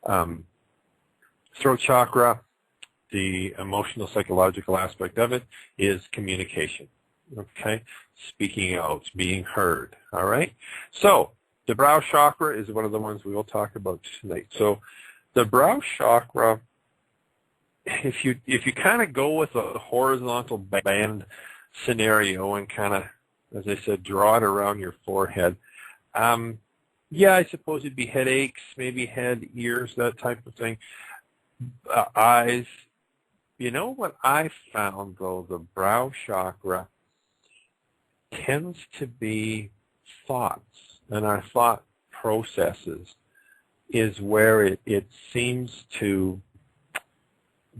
Throat chakra, the emotional, psychological aspect of it is communication, okay? Speaking out, being heard, all right? So the brow chakra is one of the ones we will talk about tonight. So the brow chakra, if you kind of go with a horizontal band scenario and kind of, as I said, draw it around your forehead, yeah, I suppose it'd be headaches, maybe head, ears, that type of thing, eyes. You know what I found, though? The brow chakra tends to be thoughts, and our thought processes is where it seems to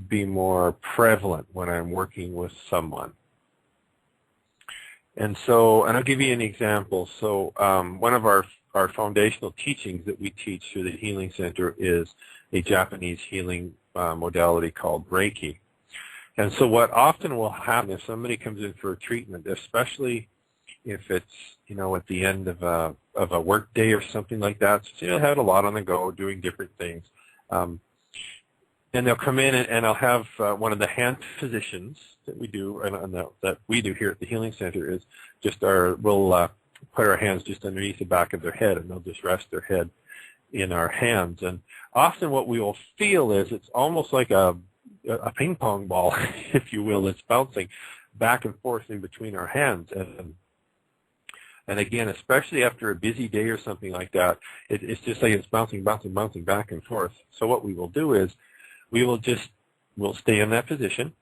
be more prevalent when I'm working with someone. And so, and I'll give you an example. So one of our foundational teachings that we teach through the Healing Center is a Japanese healing modality called Reiki. And so what often will happen if somebody comes in for a treatment, especially if it's, you know, at the end of a work day or something like that, so you'll have a lot on the go, doing different things. And they'll come in and I'll have one of the hand positions that we do, that we do here at the Healing Center is just we'll put our hands just underneath the back of their head, and they'll just rest their head in our hands. And often what we will feel is it's almost like a ping pong ball, if you will, that's bouncing back and forth in between our hands. And again, especially after a busy day or something like that, it's just like it's bouncing back and forth. So what we will do is we'll stay in that position,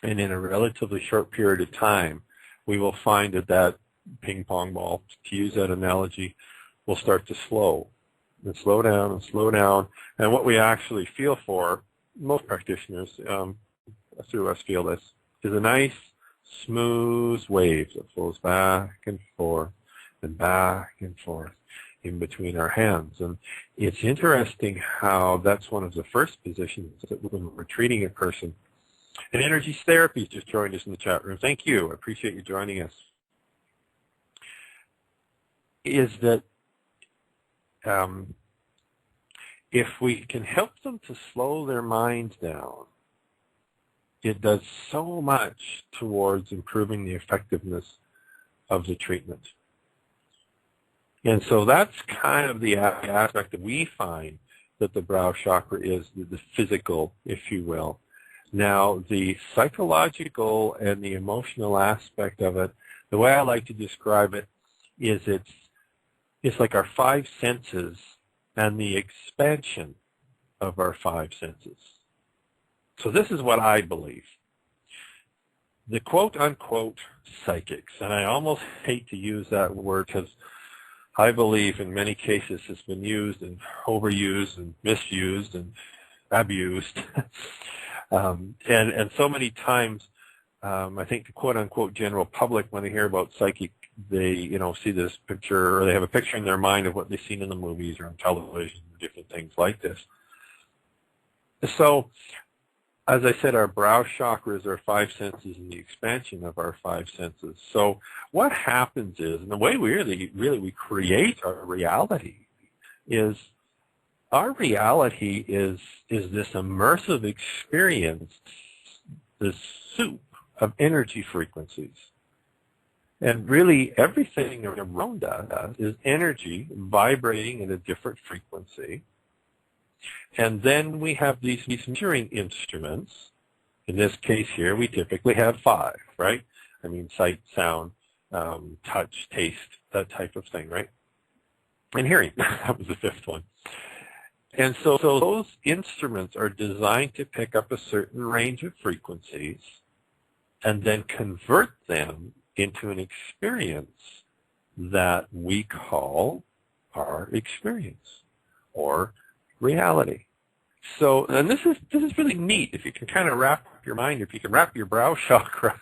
and in a relatively short period of time, we will find that ping pong ball, to use that analogy, will start to slow down and slow down. And what we actually feel for, most practitioners through us feel this, is a nice smooth wave that flows back and forth in between our hands. And it's interesting how that's one of the first positions that when we're treating a person. And Energy Therapy just joined us in the chat room. Thank you. I appreciate you joining us. Is that if we can help them to slow their minds down, it does so much towards improving the effectiveness of the treatment. And so that's kind of the aspect that we find that the brow chakra is, the physical, if you will. Now, the psychological and the emotional aspect of it, the way I like to describe it is it's like our five senses and the expansion of our five senses. So this is what I believe. The quote-unquote psychics, and I almost hate to use that word because I believe in many cases it's been used and overused and misused and abused. And so many times, I think the quote-unquote general public, when they hear about psychic, they see this picture, or they have a picture in their mind of what they've seen in the movies or on television, different things like this. So, as I said, our brow chakra is our five senses and the expansion of our five senses. So what happens is, and the way we really create our reality is, our reality is this immersive experience, this soup of energy frequencies. And really everything around us is energy vibrating at a different frequency. And then we have these measuring instruments. In this case here, we typically have 5, right? I mean, sight, sound, touch, taste, that type of thing, right? And hearing, that was the 5th one. And so those instruments are designed to pick up a certain range of frequencies and then convert them into an experience that we call our experience or reality. So, and this is really neat if you can kind of wrap your mind, if you can wrap your brow chakra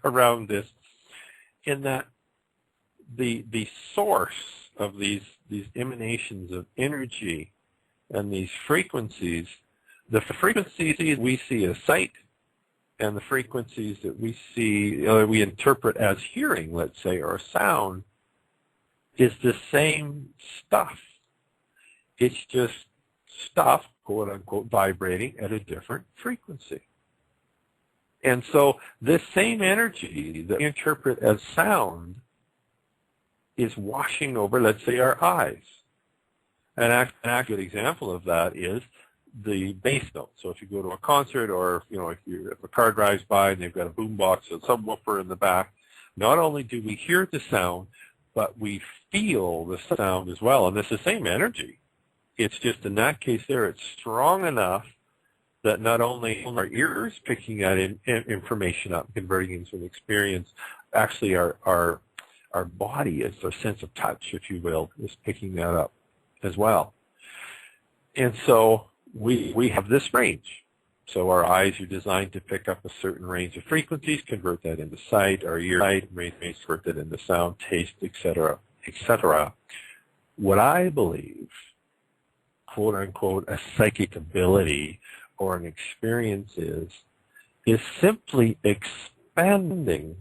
around this, in that the source of these emanations of energy and these frequencies, the frequencies we see as sight and the frequencies that we see, we interpret as hearing, let's say, or sound, is the same stuff. It's just stuff, quote unquote, vibrating at a different frequency. And so this same energy that we interpret as sound is washing over, let's say, our eyes. And a good example of that is the bass note. So if you go to a concert, or if a car drives by and they've got a boombox or subwoofer in the back, not only do we hear the sound, but we feel the sound as well. And it's the same energy. It's just in that case there, it's strong enough that not only our ears picking that information up, converting into an experience, actually our body, is our sense of touch, if you will, is picking that up as well. And so we have this range. So our eyes are designed to pick up a certain range of frequencies, convert that into sight. Our ears convert that into sound, taste, etc., etc. What I believe, quote unquote, a psychic ability or an experience is simply expanding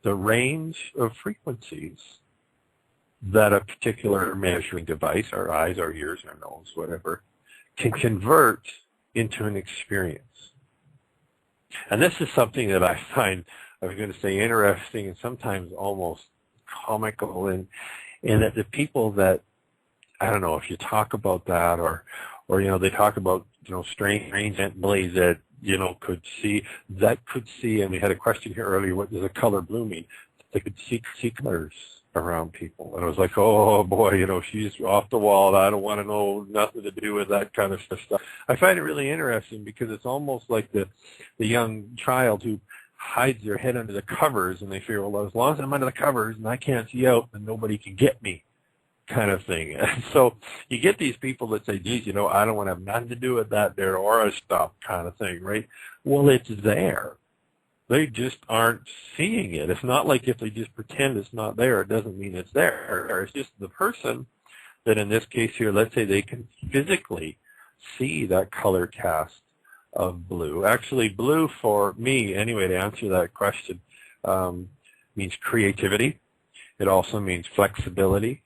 the range of frequencies that a particular measuring device, our eyes, our ears, our nose, whatever, can convert into an experience. And this is something that I find, I was going to say, interesting and sometimes almost comical, in that the people that, I don't know, if you talk about that, or they talk about, strange entities that, could see, and we had a question here earlier, what does a color blue mean? They could see colors around people. And I was like, oh boy, she's off the wall. I don't want to know nothing to do with that kind of stuff. I find it really interesting because it's almost like the young child who hides their head under the covers, and they figure, well, as long as I'm under the covers and I can't see out, then nobody can get me, kind of thing. And so you get these people that say, geez, I don't want to have nothing to do with that there aura stuff, kind of thing, right? Well, it's there. They just aren't seeing it. It's not like if they just pretend it's not there, it doesn't mean it's there. It's just the person that, in this case here, let's say they can physically see that color cast of blue. Actually, blue for me, anyway, to answer that question, means creativity. It also means flexibility.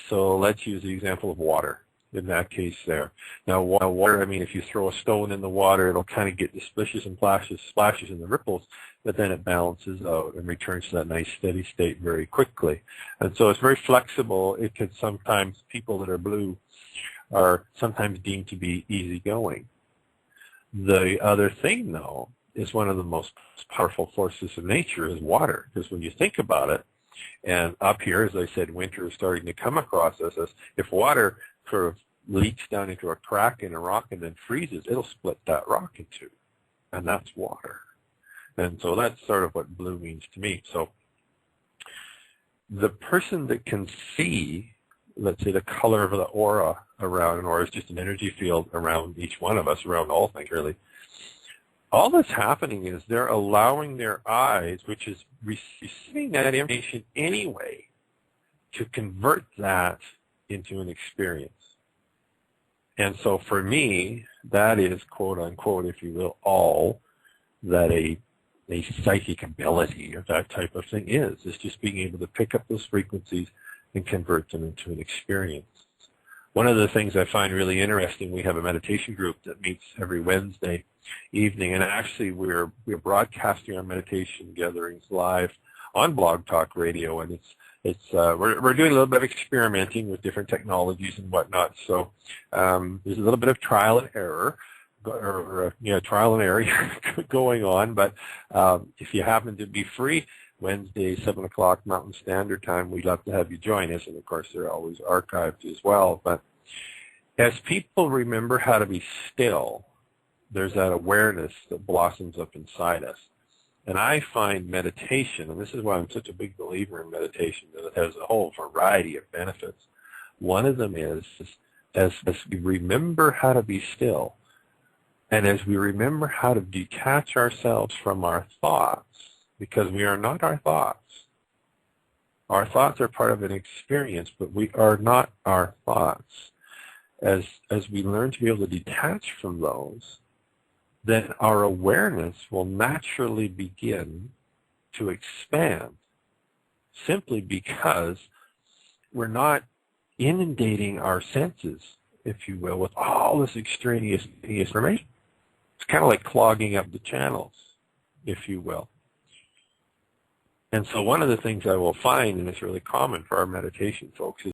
So let's use the example of water in that case there. Now, water, if you throw a stone in the water, it'll kind of get the splashes and splashes and the ripples, but then it balances out and returns to that nice steady state very quickly. And so it's very flexible. It can sometimes, people that are blue are sometimes deemed to be easygoing. The other thing, though, is one of the most powerful forces of nature is water, because when you think about it, and up here, as I said, winter is starting to come across us. If water sort of leaks down into a crack in a rock and then freezes, it'll split that rock in two, and that's water. And so that's sort of what blue means to me. So the person that can see, let's say, the color of the aura around, an aura is just an energy field around each one of us, around all things really. All that's happening is they're allowing their eyes, which is receiving that information anyway, to convert that into an experience. And so for me, that is, quote unquote, if you will, all that a psychic ability or that type of thing is just being able to pick up those frequencies and convert them into an experience. One of the things I find really interesting, we have a meditation group that meets every Wednesday evening, and actually we're broadcasting our meditation gatherings live on Blog Talk Radio, and we're doing a little bit of experimenting with different technologies and whatnot. So there's a little bit of trial and error, going on. But if you happen to be free, Wednesday, 7 o'clock Mountain Standard Time, we'd love to have you join us. And, of course, they're always archived as well. But as people remember how to be still, there's that awareness that blossoms up inside us. And I find meditation, and this is why I'm such a big believer in meditation, that it has a whole variety of benefits. One of them is, as we remember how to be still, and as we remember how to detach ourselves from our thoughts, because we are not our thoughts. Our thoughts are part of an experience, but we are not our thoughts. As we learn to be able to detach from those, then our awareness will naturally begin to expand, simply because we're not inundating our senses if you will, with all this extraneous information. It's kind of like clogging up the channels, if you will. And so one of the things I will find, and it's really common for our meditation folks, is